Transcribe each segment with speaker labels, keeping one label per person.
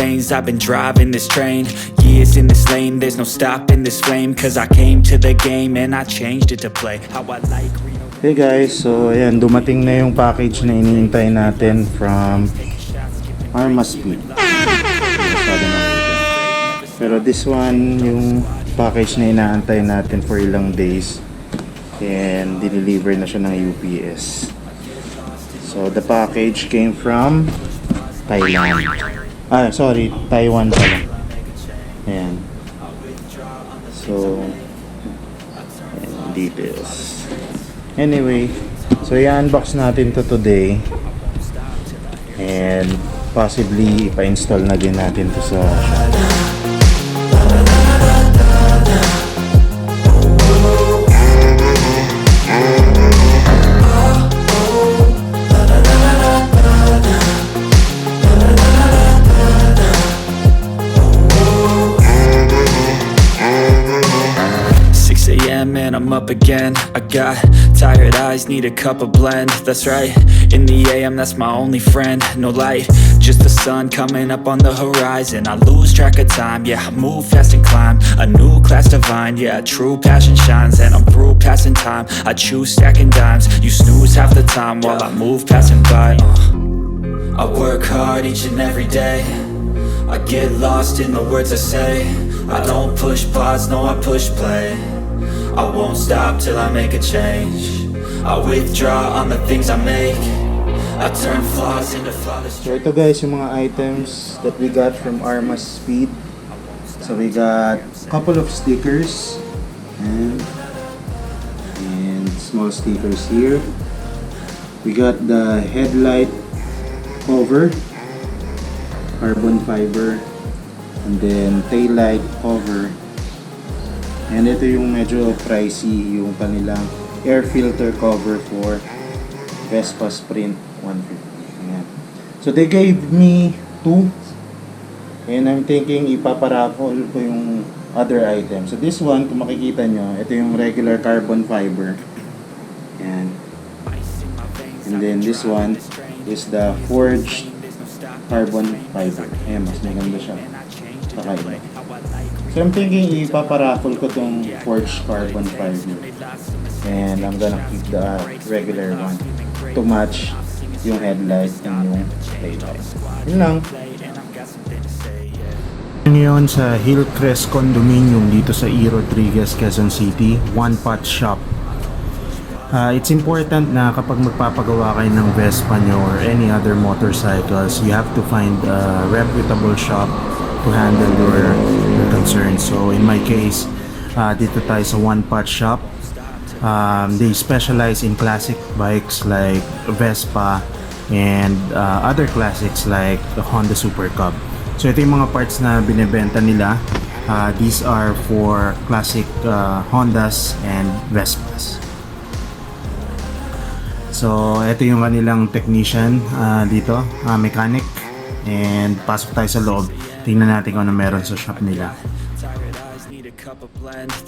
Speaker 1: veins, I've been driving this train. Years in this lane, there's no stopping this flame. Cause I came to the game and I changed it to play how I like.
Speaker 2: Hey guys, so ayan, dumating na yung package na iniintay natin from Armaspeed. Pero this one, yung package na inaantay natin for ilang days, and dineliver na siya ng UPS. So the package came from Thailand. Taiwan pala. Ayan. So ayan, details. Anyway, so i-unbox natin to today, and possibly ipa-install na din natin to sa shop.
Speaker 1: 6 a.m. and I'm up again. I got tired eyes, need a cup of blend. That's right, in the AM, that's my only friend. No light, just the sun coming up on the horizon. I lose track of time, yeah, I move fast and climb a new class divine, yeah, true passion shines. And I'm through passing time, I choose stacking dimes. You snooze half the time while I move passing by. I work hard each and every day, I get lost in the words I say. I don't push pause, no, I push play. I won't stop till I make a change. I withdraw on the things I make. I turn flaws into flawless.
Speaker 2: So ito guys, yung mga items that we got from Armaspeed. So we got a couple of stickers and small stickers here. We got the headlight cover, carbon fiber, and then tail light cover. And ito yung medyo pricey, yung kanilang air filter cover for Vespa Sprint 150. Ayan. So they gave me 2, and I'm thinking ipaparaffle ko yung other items. So this one, kung makikita nyo, ito yung regular carbon fiber. Ayan. And then this one is the forged carbon fiber. Ayan, mas maganda siya. Kakaiba. So I'm thinking ipaparaffle ko tong forged carbon fiber, and I'm gonna keep the regular one to match yung headlight and yung taillight. Yun lang. Ngayon sa Hillcrest Condominium dito sa E. Rodriguez, Quezon City, one pot shop. It's important na kapag magpapagawa kayo ng Vespa nyo or any other motorcycles, you have to find a reputable shop to handle your concerns. So in my case, dito tayo sa One Pot Shop. They specialize in classic bikes like Vespa and other classics like the Honda Super Cub. So ito yung mga parts na binebenta nila. These are for classic Hondas and Vespas. So ito yung kanilang technician dito, mechanic, and pasok tayo sa loob. Tingnan natin kung ano meron sa shop nila.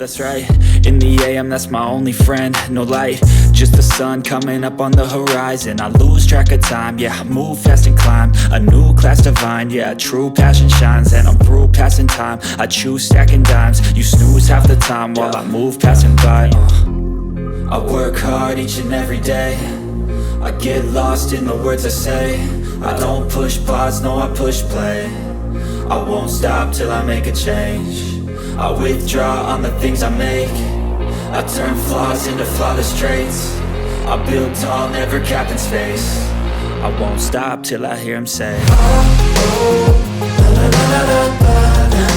Speaker 1: That's right, in the AM, that's my only friend. No light, just the sun coming up on the horizon. I lose track of time, yeah, I move fast and climb a new class divine, yeah, true passion shines. And I'm through passing time, I choose stacking dimes. You snooze half the time while I move passing by. I work hard each and every day, I get lost in the words I say. I don't push pause, no, I push play. I won't stop till I make a change. I withdraw on the things I make. I turn flaws into flawless traits. I build tall, never capped in space. I won't stop till I hear him say, oh, oh, la, la, la, la, la, la.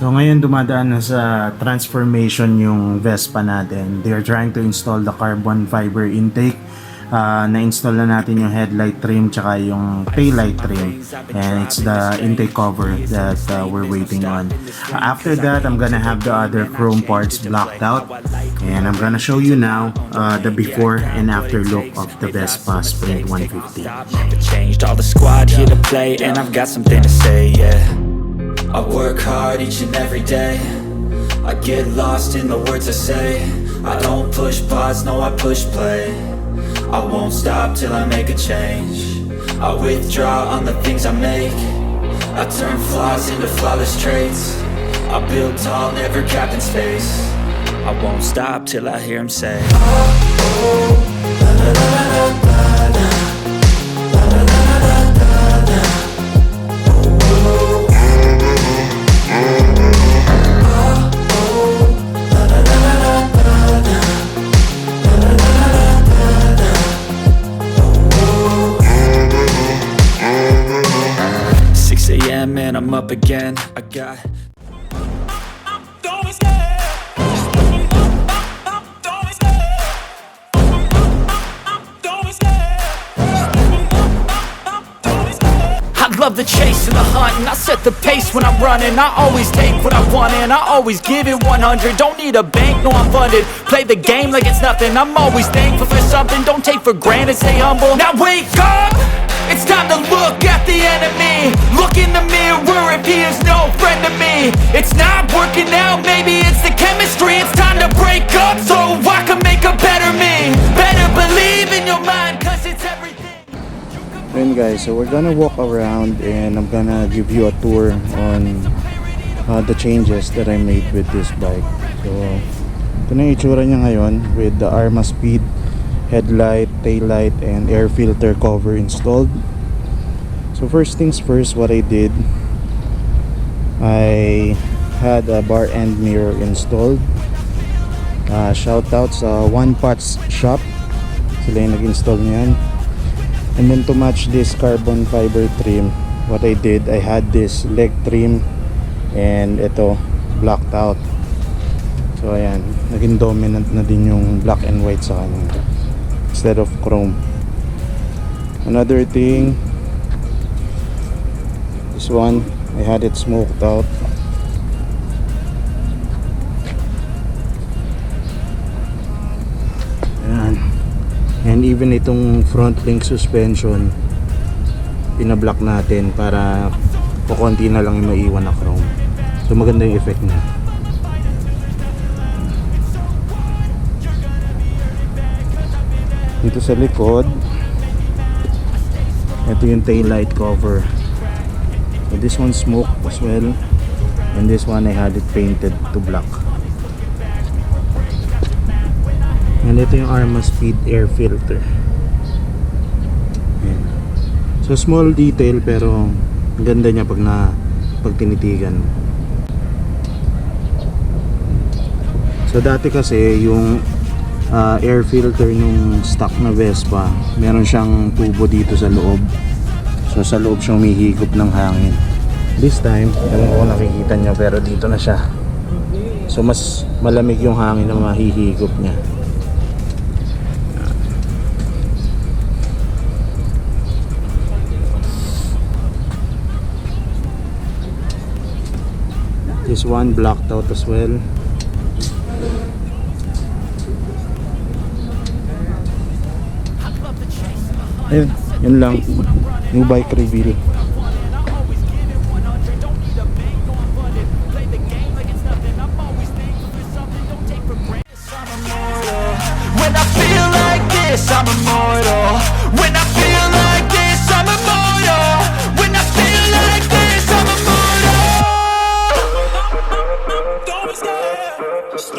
Speaker 2: So ngayon dumadaan na sa transformation yung Vespa natin. They are trying to install the carbon fiber intake. na-install na natin yung headlight trim tsaka yung taillight trim, and it's the intake cover that we're waiting on. After that, I'm gonna have the other chrome parts blocked out, and I'm gonna show you now the before and after look of the Vespa Sprint 150.
Speaker 1: Never changed, all the squad here to play, and I've got something to say, yeah. I work hard each and every day, I get lost in the words I say. I don't push pause, no I push play. I won't stop till I make a change. I withdraw on the things I make. I turn flaws into flawless traits. I build tall, never capped in space. I won't stop till I hear him say, oh, oh, la la la la la la. La la la la la la. Oh, oh. And I'm up again. I got I love the chase and the hunt, and I set the pace when I'm running. I always take what I want and I always give it 100. Don't need a bank, no I'm funded. Play the game like it's nothing. I'm always thankful for something. Don't take for granted, stay humble. Now wake up! It's time to look at the enemy. Look in the mirror if he is no friend to me. It's not working out, maybe it's the chemistry. It's time to break up so I can make a better me. Better believe in your mind, cause it's everything.
Speaker 2: Then guys, so we're gonna walk around and I'm gonna give you a tour on the changes that I made with this bike. So ito na yung itsura niya ngayon with the Armaspeed headlight, taillight, and air filter cover installed. So first things first, what I did, I had a bar end mirror installed. Shout out sa One Pots Shop, sila yung nag-install niyan. And then to match this carbon fiber trim, what I did, I had this leg trim and ito blacked out. So ayan, naging dominant na din yung black and white sa kanya instead of chrome. Another thing, this one, I had it smoked out. Ayan. And even itong front link suspension, pinablock natin para kukunti na lang yung maiwan na chrome. So maganda yung effect niya. Dito sa likod, ito yung tail light cover. So this one smoked as well, and this one I had it painted to black. And ito yung Armaspeed air filter. Ayan. So small detail pero ganda niya pag tinitigan. So dati kasi yung air filter nung stock na Vespa, meron siyang tubo dito sa loob. So sa loob siya humihigop ng hangin. This time, ewan ko kung nakikita nyo, pero dito na siya. So mas malamig yung hangin na mahihigop niya. This one blocked out as well. Ayun, yun lang. New bike reveal.
Speaker 1: When I feel like this, I'm immortal. When I feel like this, I'm immortal. When I feel like this, I'm immortal. Don't be scared. Just